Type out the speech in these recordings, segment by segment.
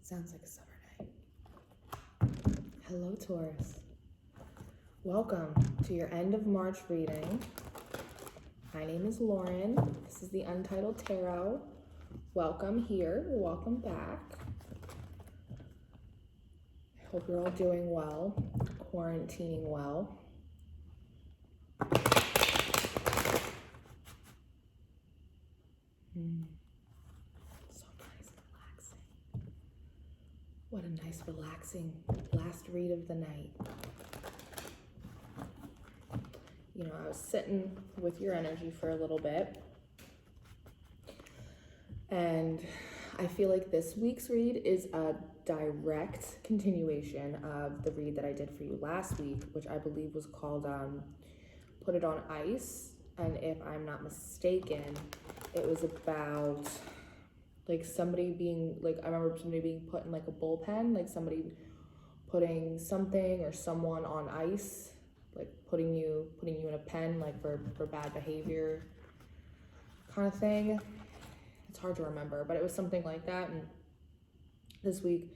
Sounds like a summer night. Hello, Taurus. Welcome to your end of March reading. My name is Lauren. This is the Untitled Tarot. Welcome here. Welcome back. I hope you're all doing well, quarantining well. So nice, relaxing. What a nice, relaxing last read of the night. You know, I was sitting with your energy for a little bit, and I feel like this week's read is a direct continuation of the read that I did for you last week, which I believe was called Put It on Ice. And if I'm not mistaken, it was about like somebody being like, I remember somebody being put in like a bullpen, like somebody putting something or someone on ice, like putting you in a pen, like for bad behavior kind of thing. It's hard to remember, but it was something like that. And this week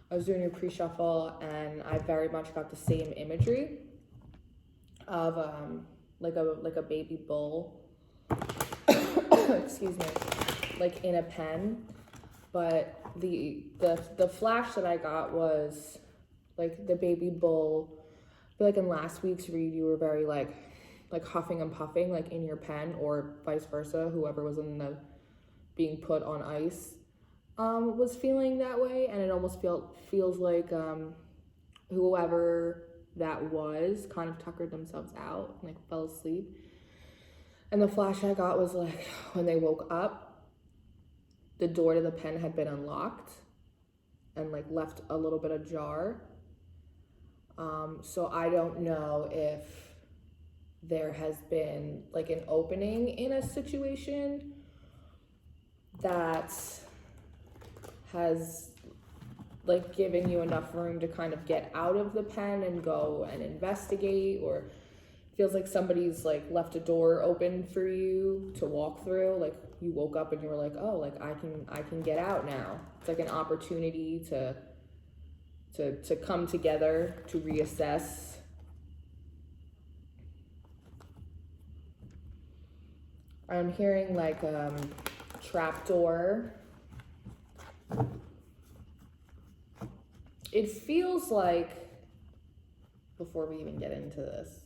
I was doing a pre-shuffle and I very much got the same imagery of like a baby bull excuse me, like in a pen, but the flash that I got was like the baby bull. I feel like in last week's read you were very like huffing and puffing like in your pen, or vice versa, whoever was in the being put on ice was feeling that way, and it almost feels like whoever that was kind of tuckered themselves out and like fell asleep. And the flash I got was like when they woke up, the door to the pen had been unlocked and like left a little bit ajar. So I don't know if there has been like an opening in a situation that has like given you enough room to kind of get out of the pen and go and investigate, or feels like somebody's like left a door open for you to walk through. Like you woke up and you were like, oh, like I can get out now. It's like an opportunity to come together, to reassess. I'm hearing like trapdoor. It feels like, before we even get into this,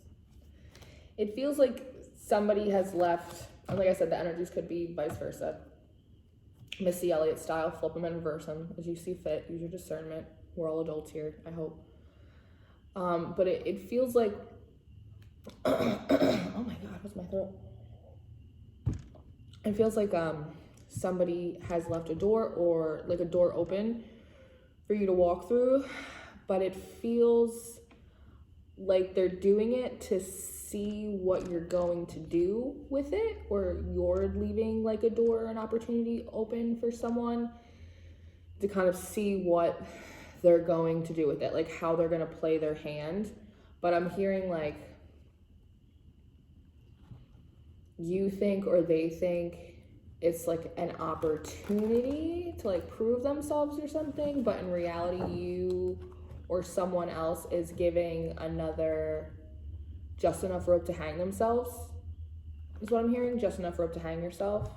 it feels like somebody has left, and like I said, the energies could be vice versa. Missy Elliott style, flip them and reverse them as you see fit. Use your discernment. We're all adults here, I hope. But it feels like, oh my God, what's my throat? It feels like somebody has left a door, or like a door open for you to walk through, but it feels like they're doing it to see what you're going to do with it, or you're leaving like a door or an opportunity open for someone to kind of see what they're going to do with it, like how they're going to play their hand. But I'm hearing like you think, or they think it's like an opportunity to like prove themselves or something, but in reality you or someone else is giving another just enough rope to hang themselves, is what I'm hearing. Just enough rope to hang yourself,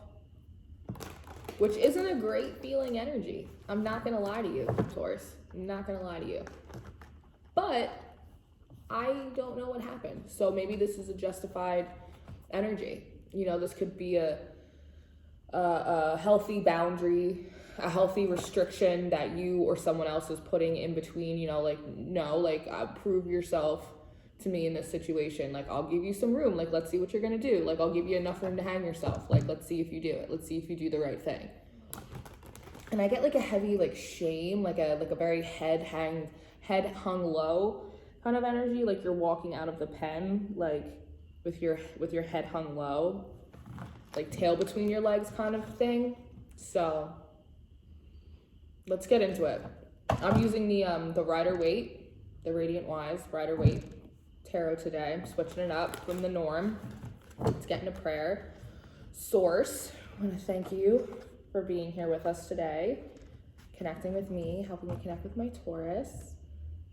which isn't a great feeling energy. I'm not gonna lie to you, Taurus. I'm not gonna lie to you. But I don't know what happened. So maybe this is a justified energy. You know, this could be a healthy boundary, a healthy restriction that you or someone else is putting in between, you know, like, no, like, prove yourself to me in this situation. Like, I'll give you some room. Like, let's see what you're going to do. Like, I'll give you enough room to hang yourself. Like, let's see if you do it. Let's see if you do the right thing. And I get like a heavy, like shame, like a very head hung low kind of energy. Like you're walking out of the pen, like with your head hung low, like tail between your legs kind of thing. So let's get into it. I'm using the Rider-Waite, the Radiant Wise Rider-Waite Tarot today. I'm switching it up from the norm. Let's get into prayer. Source, I want to thank you for being here with us today. connecting with me, helping me connect with my Taurus.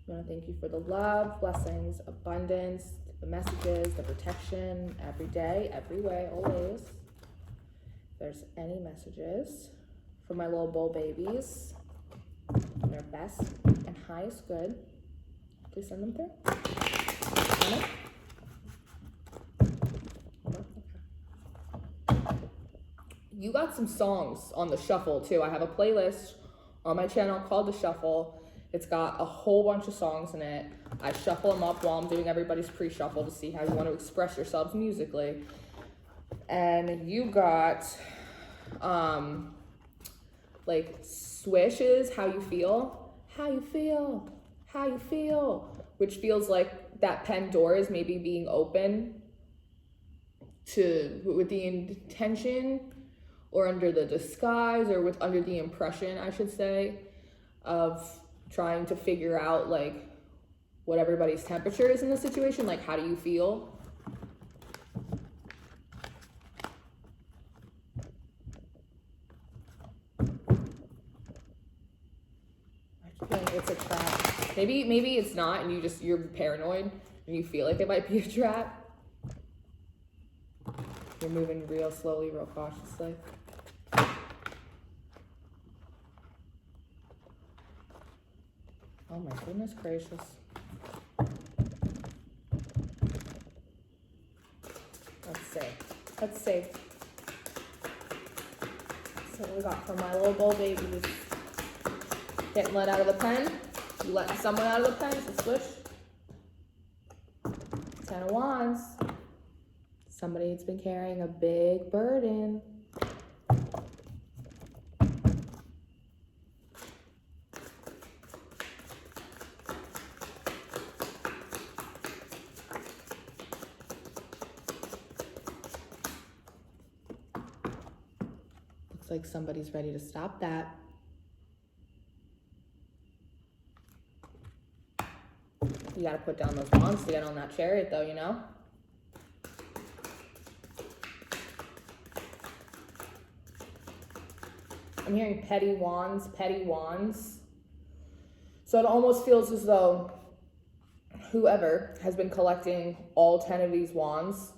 I want to thank you for the love, blessings, abundance, the messages, the protection, every day, every way, always. If there's any messages for my little bull babies, their best and highest good, please send them through. Okay. You got some songs on the shuffle too. I have a playlist on my channel called The Shuffle. It's got a whole bunch of songs in it. I shuffle them up while I'm doing everybody's pre-shuffle to see how you want to express yourselves musically. And you got like Swishes, How You Feel, How You Feel, How You Feel, which feels like that pen door is maybe being open to, with the intention or under the disguise or with under the impression, I should say, of trying to figure out like what everybody's temperature is in the situation. Like, how do you feel? I feel like it's a trap. Maybe it's not, and you're paranoid and you feel like it might be a trap. You're moving real slowly, real cautiously. Oh my goodness gracious. Let's see. So what we got from my little bull babies. Getting let out of the pen. You letting someone out of the pen, so swish. 10 of Wands. Somebody that's been carrying a big burden. Looks like somebody's ready to stop that. You gotta put down those wands to get on that chariot though, you know? I'm hearing petty wands. So it almost feels as though whoever has been collecting all 10 of these wands,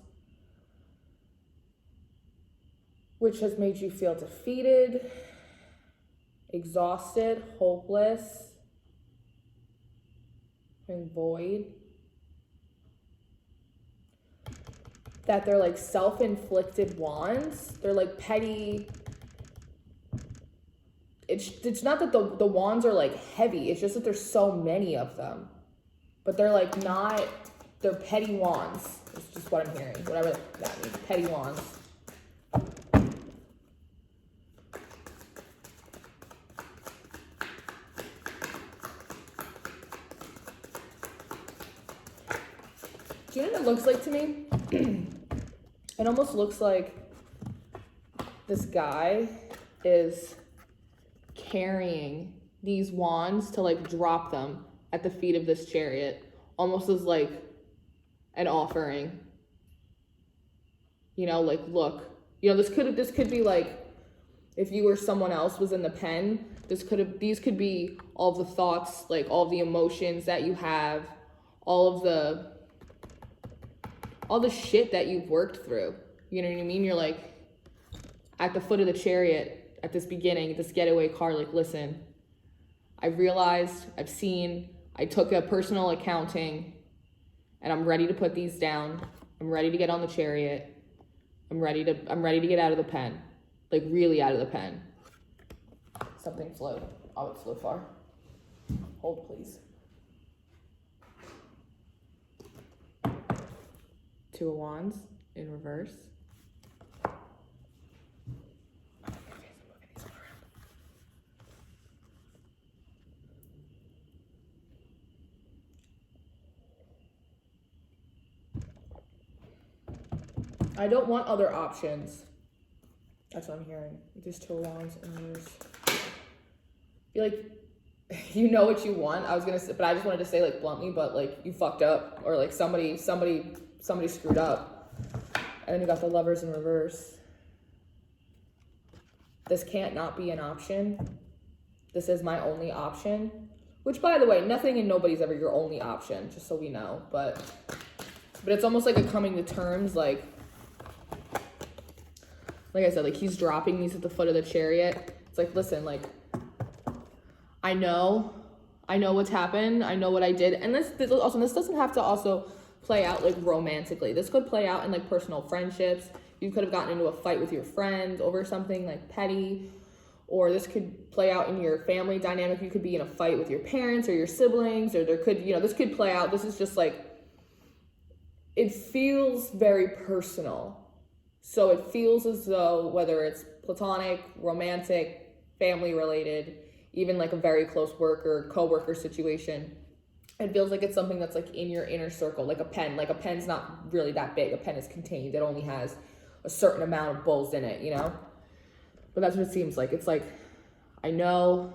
which has made you feel defeated, exhausted, hopeless, and void. That they're like self-inflicted wands. They're like petty. It's not that the wands are like heavy. It's just that there's so many of them. But they're like not, they're petty wands. It's just what I'm hearing. Whatever that means. Petty wands. Do you know what it looks like to me? It almost looks like this guy is carrying these wands to like drop them at the feet of this chariot, almost as like an offering. You know, like, look, you know, this could be like, if you or someone else was in the pen, these could be all the thoughts, like all the emotions that you have, all the shit that you've worked through. You know what I mean? You're like at the foot of the chariot at this beginning, this getaway car, like, listen, I've realized, I've seen, I took a personal accounting, and I'm ready to put these down. I'm ready to get on the chariot. I'm ready to get out of the pen. Like, really out of the pen. Something flowed. Oh, it flew far. Hold, please. 2 of Wands in reverse. I don't want other options. That's what I'm hearing. There's 2 of Wands and there's, I feel like you know what you want. I was gonna say, but I just wanted to say like bluntly, but like you fucked up, or like somebody screwed up. And then you got the Lovers in reverse. This can't not be an option. This is my only option. Which, by the way, nothing and nobody's ever your only option, just so we know. But it's almost like a coming to terms, like I said, like he's dropping these at the foot of the chariot. It's like, listen, like, I know what's happened. I know what I did. And this doesn't have to also play out like romantically. This could play out in like personal friendships. You could have gotten into a fight with your friend over something like petty, or this could play out in your family dynamic. You could be in a fight with your parents or your siblings, or there could, this could play out. This is just like, it feels very personal. So it feels as though whether it's platonic, romantic, family related, even like a very close co-worker situation, it feels like it's something that's like in your inner circle, like a pen. Like a pen's not really that big. A pen is contained. It only has a certain amount of bulbs in it, But that's what it seems like. It's like, I know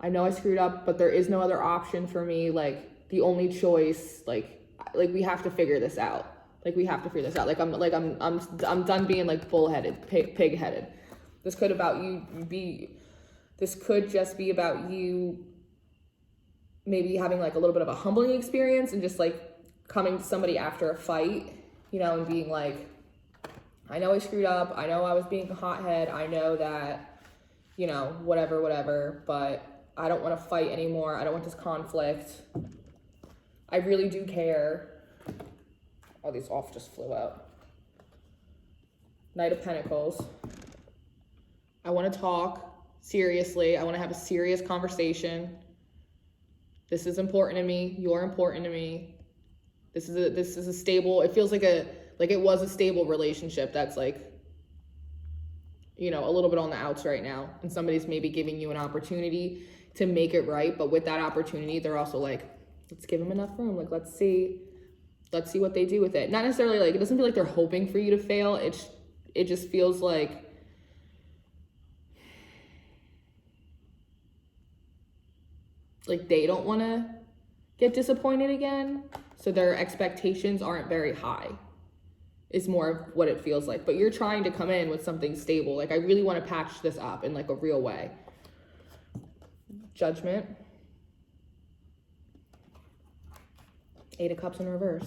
I screwed up, but there is no other option for me. Like the only choice, like we have to figure this out. Like we have to figure this out. I'm done being like bullheaded, pig-headed. This could just be about you maybe having like a little bit of a humbling experience and just like coming to somebody after a fight, and being like, I know I screwed up. I know I was being a hothead. I know that, whatever, but I don't want to fight anymore. I don't want this conflict. I really do care. Oh, these off just flew out. Knight of Pentacles. I want to talk seriously. I want to have a serious conversation. This is important to me. You're important to me. This is a stable, it feels like it was a stable relationship that's like, a little bit on the outs right now. And somebody's maybe giving you an opportunity to make it right. But with that opportunity, they're also like, let's give them enough room. Like, let's see what they do with it. Not necessarily like, it doesn't feel like they're hoping for you to fail. It just feels like they don't want to get disappointed again. So their expectations aren't very high is more of what it feels like. But you're trying to come in with something stable. Like, I really want to patch this up in like a real way. Judgment. 8 of Cups in reverse.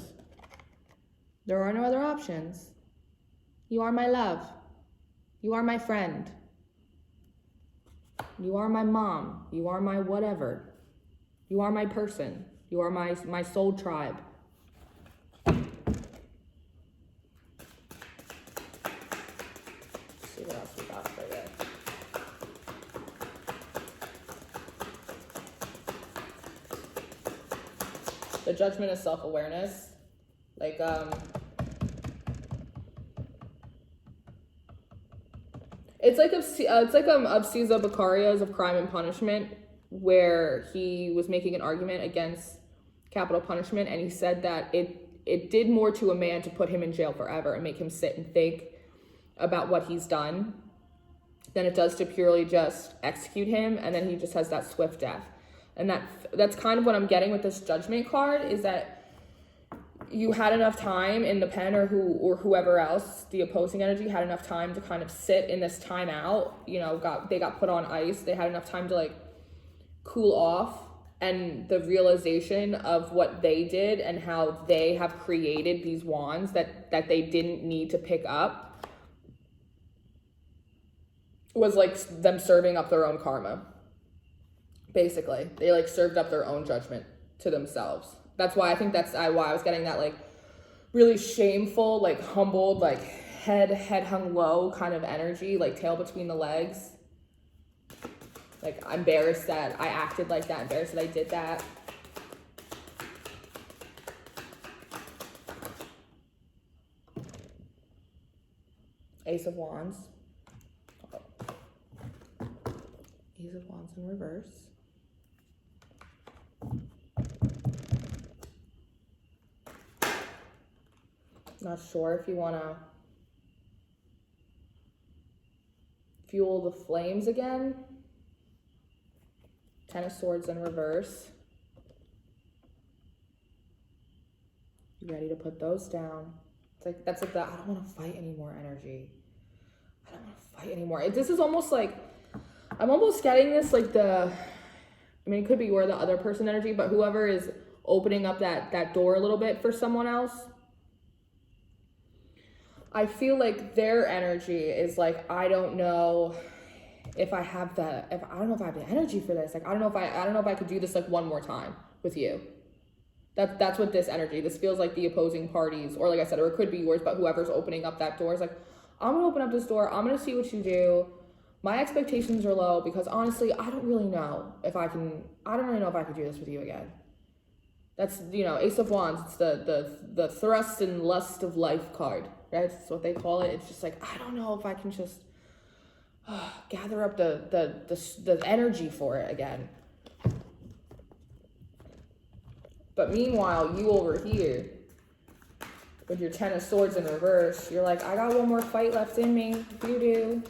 There are no other options. You are my love. You are my friend. You are my mom. You are my whatever. You are my person. You are my soul tribe. Let's see what else we got for you. The Judgment is self-awareness. Like, it's like of Cesar Beccario's of Crime and Punishment, where he was making an argument against capital punishment, and he said that it did more to a man to put him in jail forever and make him sit and think about what he's done than it does to purely just execute him, and then he just has that swift death. And that's kind of what I'm getting with this Judgment card, is that you had enough time in the pen, or whoever else, the opposing energy, had enough time to kind of sit in this time out. They got put on ice. They had enough time to like cool off, and the realization of what they did and how they have created these wands that they didn't need to pick up was like them serving up their own karma. Basically, they like served up their own judgment to themselves. That's why I think that's why I was getting that like really shameful, like humbled, like head hung low kind of energy, like tail between the legs. Like, I'm embarrassed that I acted like that, embarrassed that I did that. Ace of Wands. Ace of Wands in reverse. Not sure if you want to fuel the flames again. 10 of Swords in reverse. You ready to put those down? It's like, that's like that, I don't want to fight anymore energy. I don't want to fight anymore. This is almost like, I'm almost getting this, like I mean, it could be you're the other person energy, but whoever is opening up that door a little bit for someone else, I feel like their energy is like, I don't know if I have the energy for this. Like, I don't know if I could do this like one more time with you. That's what this energy, this feels like the opposing parties, or like I said, or it could be yours, but whoever's opening up that door is like, I'm gonna open up this door, I'm gonna see what you do. My expectations are low because honestly, I don't really know if I could do this with you again. That's, you know, Ace of Wands, it's the thrust and lust of life card, right? That's what they call it. It's just like, I don't know if I can just gather up the energy for it again. But meanwhile, you over here, with your 10 of Swords in reverse, you're like, I got one more fight left in me. You do.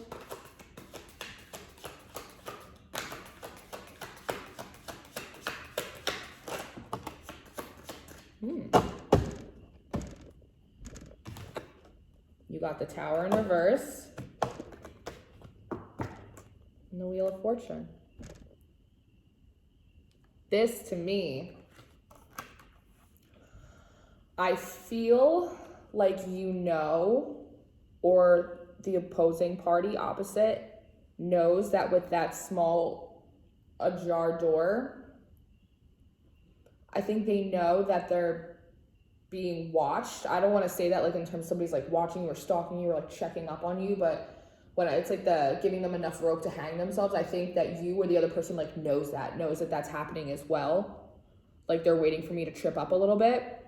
You got the Tower in reverse. And the Wheel of Fortune. This, to me, I feel like you know, or the opposing party opposite knows that with that small ajar door, I think they know that they're being watched. I don't want to say that like in terms of somebody's like watching you or stalking you or like checking up on you, but when it's like giving them enough rope to hang themselves, I think that you or the other person like knows that that's happening as well. Like they're waiting for me to trip up a little bit.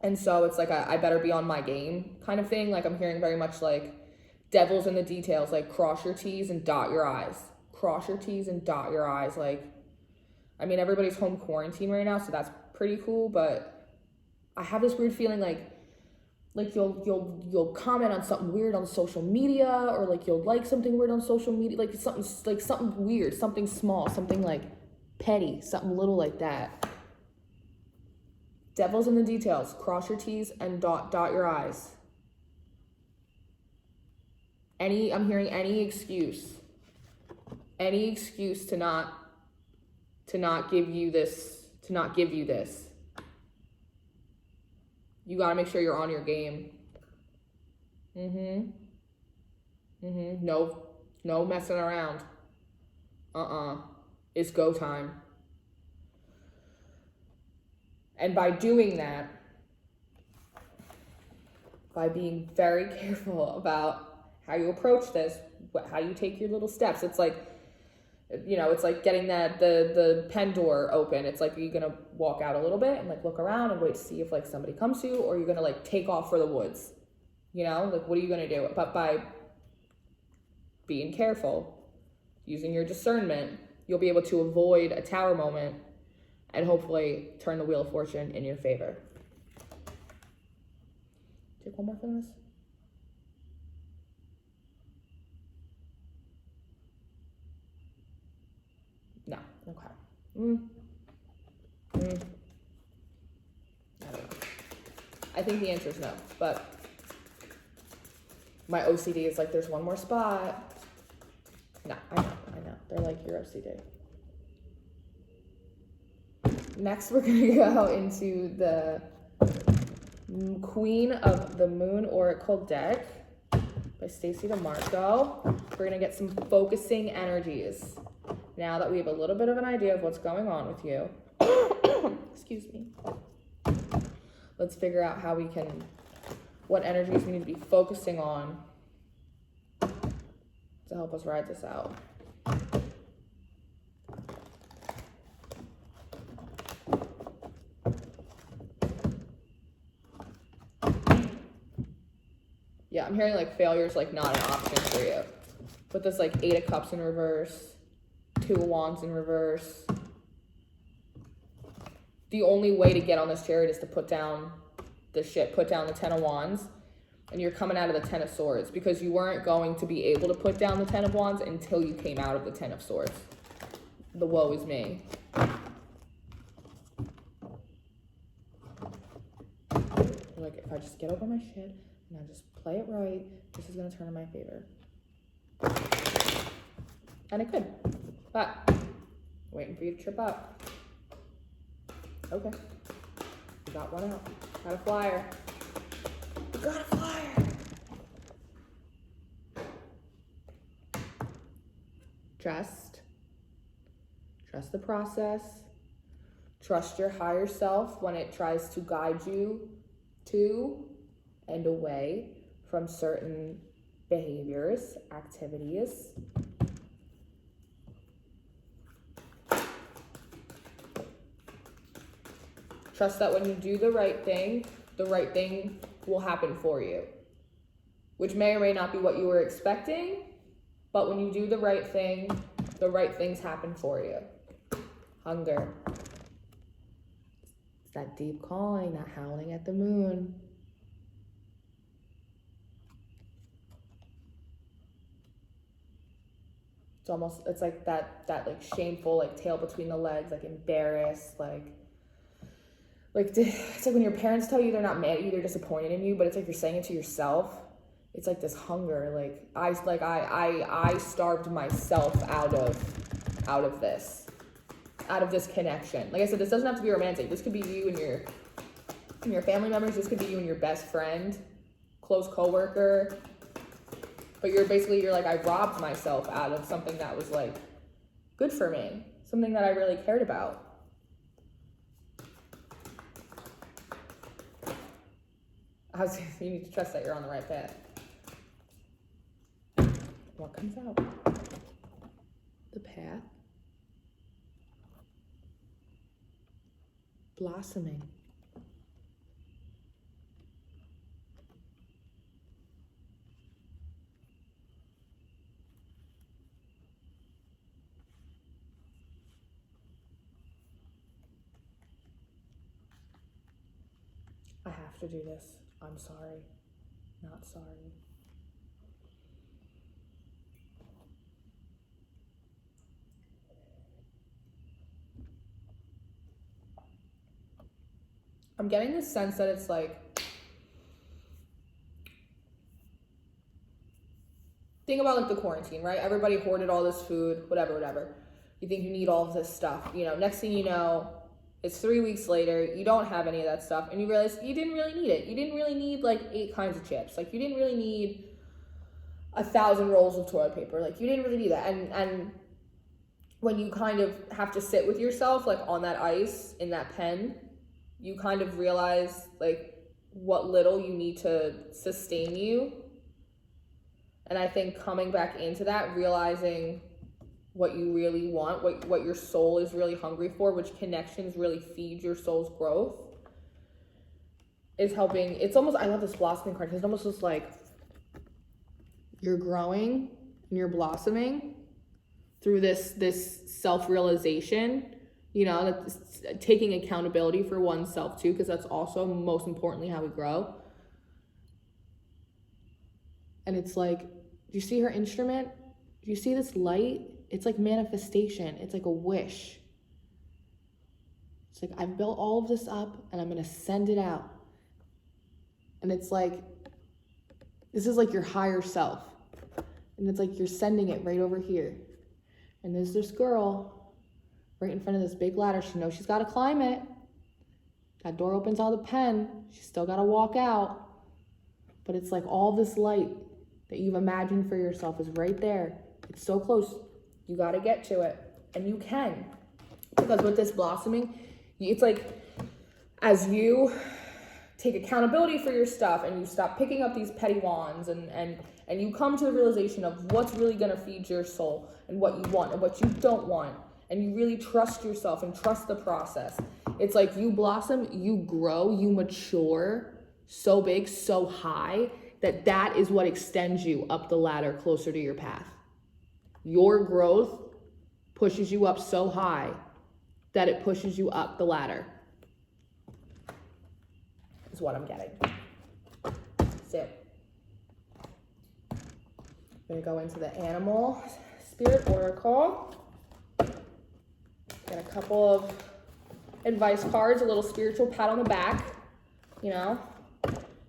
And so it's like I better be on my game kind of thing. Like I'm hearing very much like devil's in the details, like cross your T's and dot your I's. Cross your T's and dot your I's. Like, I mean, everybody's home quarantine right now, so that's pretty cool, but I have this weird feeling like you'll comment on something weird on social media, or like you'll like something weird on social media, like something weird, something small, something like petty, something little like that. Devil's in the details. Cross your T's and dot your I's. I'm hearing any excuse to not give you this. You gotta make sure you're on your game. No messing around. It's go time. And by doing that, by being very careful about how you approach this, how you take your little steps, it's like, you know, it's like getting the pen door open. It's like, you're gonna walk out a little bit and like look around and wait to see if like somebody comes to you, or you're gonna like take off for the woods. You know, like what are you gonna do? But by being careful, using your discernment, you'll be able to avoid a tower moment and hopefully turn the Wheel of Fortune in your favor. Take one more from this. No, okay. I don't know. I think the answer is no, but my OCD is like, there's one more spot. No, I know. They're like, your OCD. Next, we're going to go into the Queen of the Moon Oracle deck by Stacey DeMarco. We're going to get some focusing energies now that we have a little bit of an idea of what's going on with you. Excuse me. Let's figure out what energies we need to be focusing on to help us ride this out. Yeah, I'm hearing like failure is like not an option for you. With this like 8 of Cups in reverse, 2 of Wands in reverse. The only way to get on this Chariot is to put down the 10 of Wands, and you're coming out of the 10 of Swords because you weren't going to be able to put down the 10 of Wands until you came out of the 10 of Swords. The woe is me. Like, if I just get over my shit and I just play it right, this is going to turn in my favor. And it could. But waiting for you to trip up. Okay. You got one out. Got a flyer. You got a flyer. Trust. Trust the process. Trust your higher self when it tries to guide you to and away from certain behaviors, activities. Trust that when you do the right thing will happen for you, which may or may not be what you were expecting, but when you do the right things happen for you. Hunger. It's that deep calling, that howling at the moon. It's like that like shameful, like tail between the legs, like embarrassed, like it's like when your parents tell you they're not mad at you, they're disappointed in you, but it's like you're saying it to yourself. It's like this hunger, like I starved myself out of this connection. Like I said, this doesn't have to be romantic. This could be you and your family members. This could be you and your best friend, close coworker. But you're like, I robbed myself out of something that was like good for me, something that I really cared about. You need to trust that you're on the right path. What comes out? The path. Blossoming. I have to do this. I'm sorry. Not sorry. I'm getting this sense that it's like, think about like the quarantine, right? Everybody hoarded all this food, whatever. You think you need all of this stuff, next thing you know, it's 3 weeks later, you don't have any of that stuff, and you realize you didn't really need it. You didn't really need like 8 kinds of chips. Like you didn't really need 1,000 rolls of toilet paper. Like you didn't really need that. And when you kind of have to sit with yourself, like on that ice, in that pen, you kind of realize like what little you need to sustain you. And I think coming back into that, realizing what you really want, what your soul is really hungry for, which connections really feed your soul's growth, is helping. It's almost, I love this blossoming card, because it almost looks like you're growing and you're blossoming through this self-realization, that's taking accountability for oneself too, because that's also most importantly how we grow. And it's like, do you see her instrument? Do you see this light? It's like manifestation. It's like a wish. It's like, I've built all of this up and I'm going to send it out. And it's like, this is like your higher self. And it's like you're sending it right over here. And there's this girl right in front of this big ladder. She knows she's got to climb it. That door opens out of the pen. She's still got to walk out. But it's like all this light that you've imagined for yourself is right there. It's so close. You got to get to it. And you can. Because with this blossoming, it's like, as you take accountability for your stuff and you stop picking up these petty wands and you come to the realization of what's really going to feed your soul and what you want and what you don't want, and you really trust yourself and trust the process. It's like you blossom, you grow, you mature so big, so high, that is what extends you up the ladder closer to your path. Your growth pushes you up so high that it pushes you up the ladder. Is what I'm getting. That's it. I'm going to go into the Animal Spirit Oracle. Get a couple of advice cards, a little spiritual pat on the back.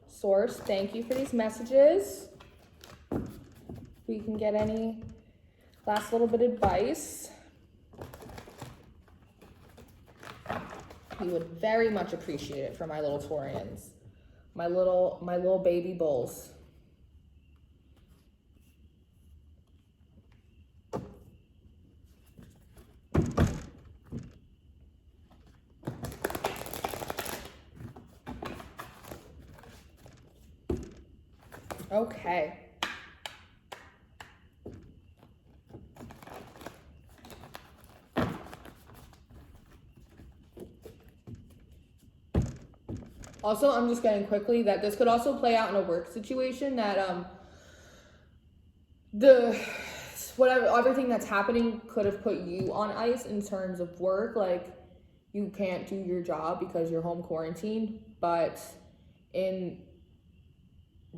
Source, thank you for these messages. We can get any Last little bit of advice. We would very much appreciate it for my little Taurians. My little baby bulls. Okay. Also, I'm just getting quickly that this could also play out in a work situation that everything that's happening could have put you on ice in terms of work. Like, you can't do your job because you're home quarantined, but in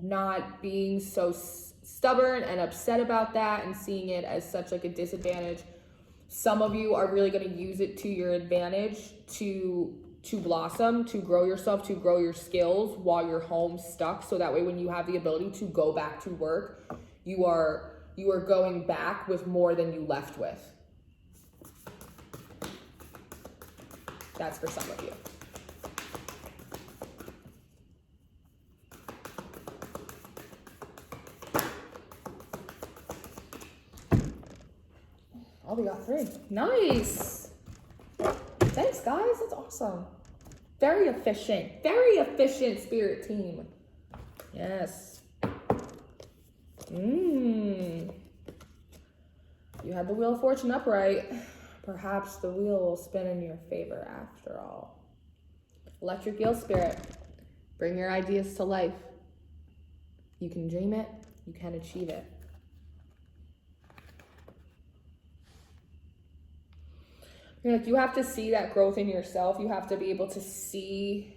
not being so stubborn and upset about that and seeing it as such like a disadvantage, some of you are really going to use it to your advantage to blossom, to grow yourself, to grow your skills while you're home stuck. So that way, when you have the ability to go back to work, you are going back with more than you left with. That's for some of you. Oh, we got 3. Nice. Thanks, guys. That's awesome. Very efficient spirit team. Yes. You had the Wheel of Fortune upright. Perhaps the wheel will spin in your favor after all. Electric Eel Spirit. Bring your ideas to life. You can dream it. You can achieve it. Like, you have to see that growth in yourself. You have to be able to see,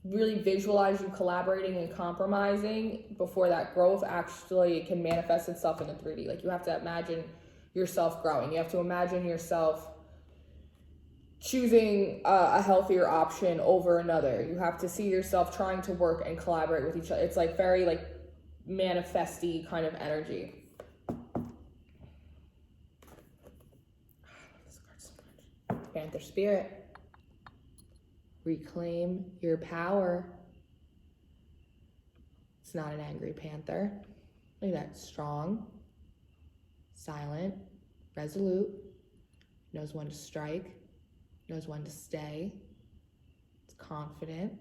really visualize you collaborating and compromising before that growth actually can manifest itself in the 3D. Like, you have to imagine yourself growing. You have to imagine yourself choosing a healthier option over another. You have to see yourself trying to work and collaborate with each other. It's like very like manifesty kind of energy. Panther Spirit, reclaim your power. It's not an angry panther. Look at that, strong, silent, resolute, knows when to strike, knows when to stay. It's confident.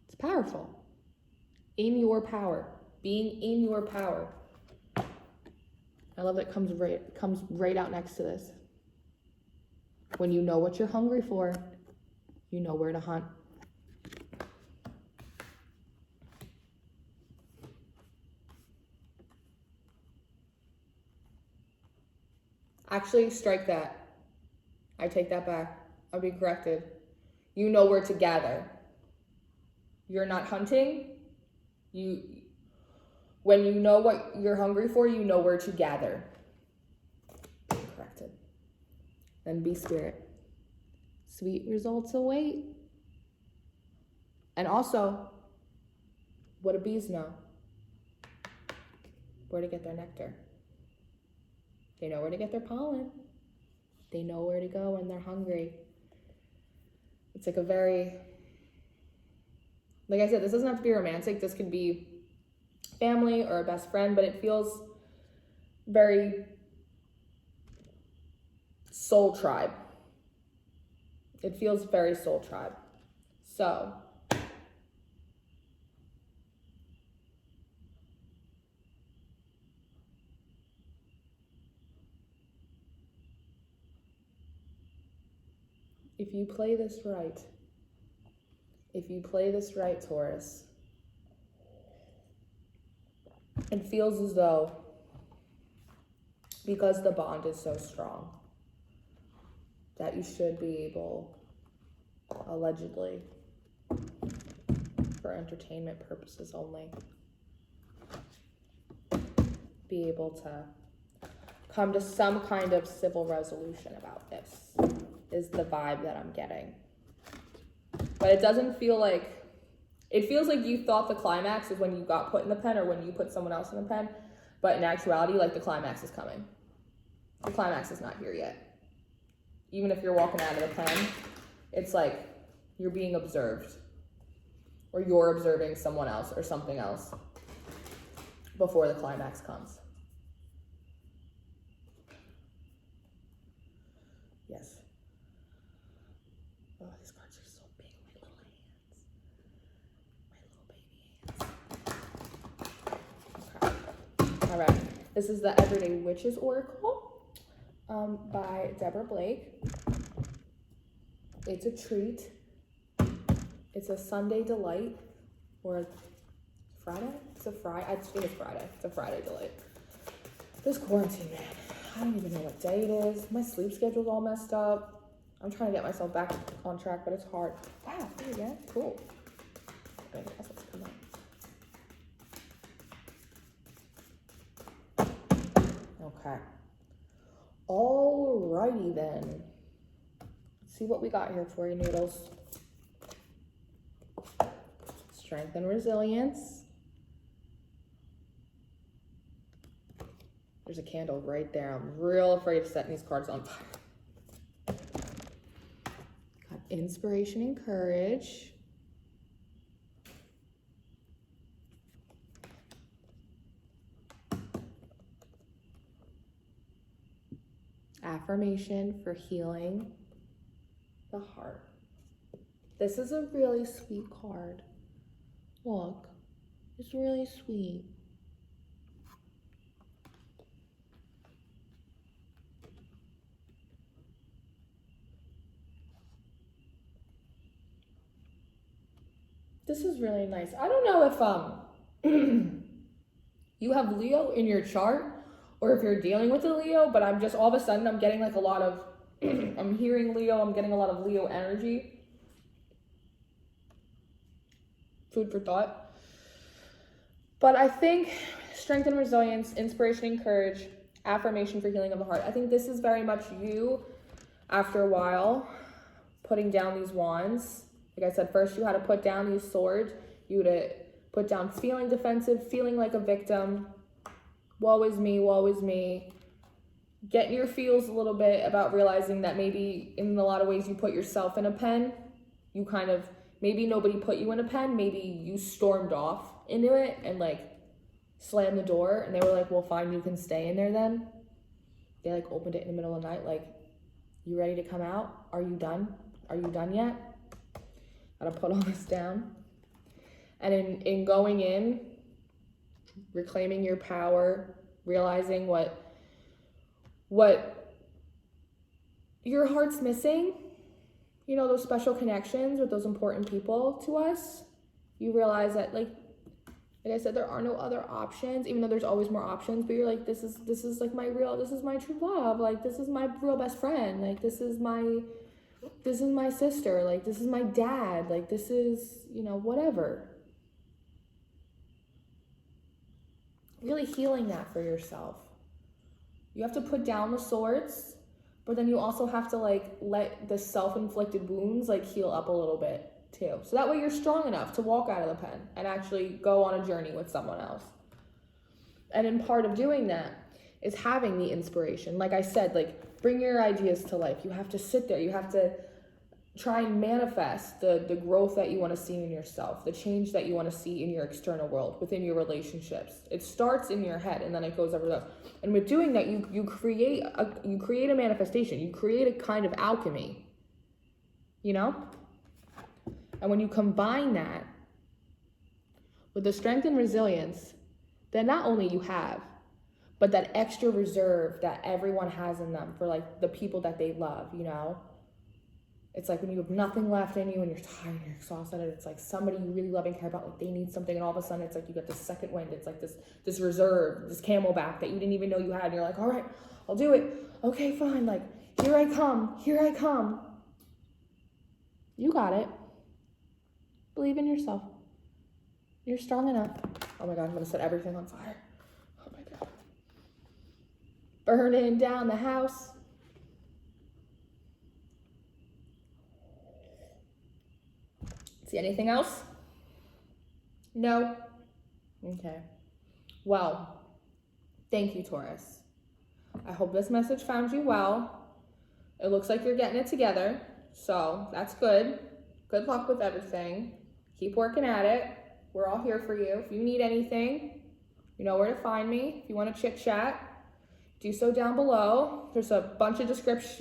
It's powerful. In your power, being in your power. I love that it comes right out next to this. When you know what you're hungry for, you know where to hunt. Actually, strike that. I take that back. I'll be corrected. You know where to gather. You're not hunting. When you know what you're hungry for, you know where to gather. Corrected. Then be spirit. Sweet results await. And also, what do bees know? Where to get their nectar. They know where to get their pollen. They know where to go when they're hungry. It's like a very, like I said, this doesn't have to be romantic. This could be family or a best friend, but it feels very soul tribe. It feels very soul tribe. So, if you play this right, Taurus, it feels as though, because the bond is so strong, that you should be able, allegedly, for entertainment purposes only, be able to come to some kind of civil resolution about this, is the vibe that I'm getting. But it doesn't feel like, it feels like you thought the climax is when you got put in the pen or when you put someone else in the pen. But in actuality, like, the climax is coming. The climax is not here yet. Even if you're walking out of the pen, it's like you're being observed, or you're observing someone else or something else before the climax comes. Yes. Oh, these cards are so big in my little hands. My little baby hands. Okay. All right. This is the Everyday Witches Oracle by Deborah Blake. It's a treat. It's a Sunday delight, or Friday? It's a Friday. I think it's Friday. It's a Friday delight. This quarantine, man. I don't even know what day it is. My sleep schedule's all messed up. I'm trying to get myself back on track, but it's hard. Wow, there you go. Cool. Okay, let's come on. Okay. Alrighty then. Let's see what we got here for you, Noodles. Strength and resilience. There's a candle right there. I'm real afraid of setting these cards on fire. Got inspiration and courage. Affirmation for healing the heart. This is a really sweet card. Look, it's really sweet. This is really nice. I don't know if you have Leo in your chart, or if you're dealing with a Leo, but I'm just, all of a sudden, I'm getting like a lot of, I'm hearing Leo, I'm getting a lot of Leo energy. Food for thought. But I think strength and resilience, inspiration and courage, affirmation for healing of the heart. I think this is very much you, after a while, putting down these wands. Like I said, first you had to put down these swords. You would have put down feeling defensive, feeling like a victim. Woe is me, woe is me. Getting your feels a little bit about realizing that maybe in a lot of ways you put yourself in a pen. You kind of, maybe nobody put you in a pen. Maybe you stormed off into it and like slammed the door, and they were like, well, fine, you can stay in there then. They like opened it in the middle of the night, like, you ready to come out? Are you done? Are you done yet? Gotta put all this down. And in going in, reclaiming your power, realizing what your heart's missing, you know, those special connections with those important people to us. You realize that, like I said, there are no other options, even though there's always more options, but you're like, this is like this is my true love, like, this is my real best friend, like, this is my sister, like, this is my dad, like, this is, you know, whatever. Really healing that for yourself. You have to put down the swords, but then you also have to, like, let the self-inflicted wounds, like, heal up a little bit too. So that way you're strong enough to walk out of the pen and actually go on a journey with someone else. And in part of doing that is having the inspiration. Like I said, like, bring your ideas to life. You have to sit there. You have to try and manifest the growth that you want to see in yourself, the change that you want to see in your external world, within your relationships. It starts in your head and then it goes everywhere else. And with doing that, you create a manifestation. You create a kind of alchemy, you know? And when you combine that with the strength and resilience that not only you have, but that extra reserve that everyone has in them for, like, the people that they love, you know? It's like when you have nothing left in you and you're tired and you're exhausted, and it's like somebody you really love and care about, like, they need something, and all of a sudden it's like you get this second wind. It's like this reserve, this camelback that you didn't even know you had, and you're like, all right, I'll do it. Okay, fine, like, here I come. You got it. Believe in yourself. You're strong enough. Oh my God, I'm gonna set everything on fire. Oh my God. Burning down the house. See anything else? No? Okay. Well, Thank you, Taurus. I hope this message found you well. It looks like you're getting it together, so that's good. Good luck with everything. Keep working at it. We're all here for you. If you need anything, you know where to find me. If you want to chit chat, do so down below. There's a bunch of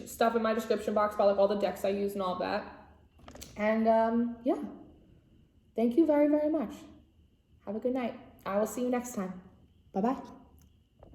stuff in my description box about like all the decks I use and all that. And yeah, thank you very, very much. Have a good night. I will see you next time. Bye-bye.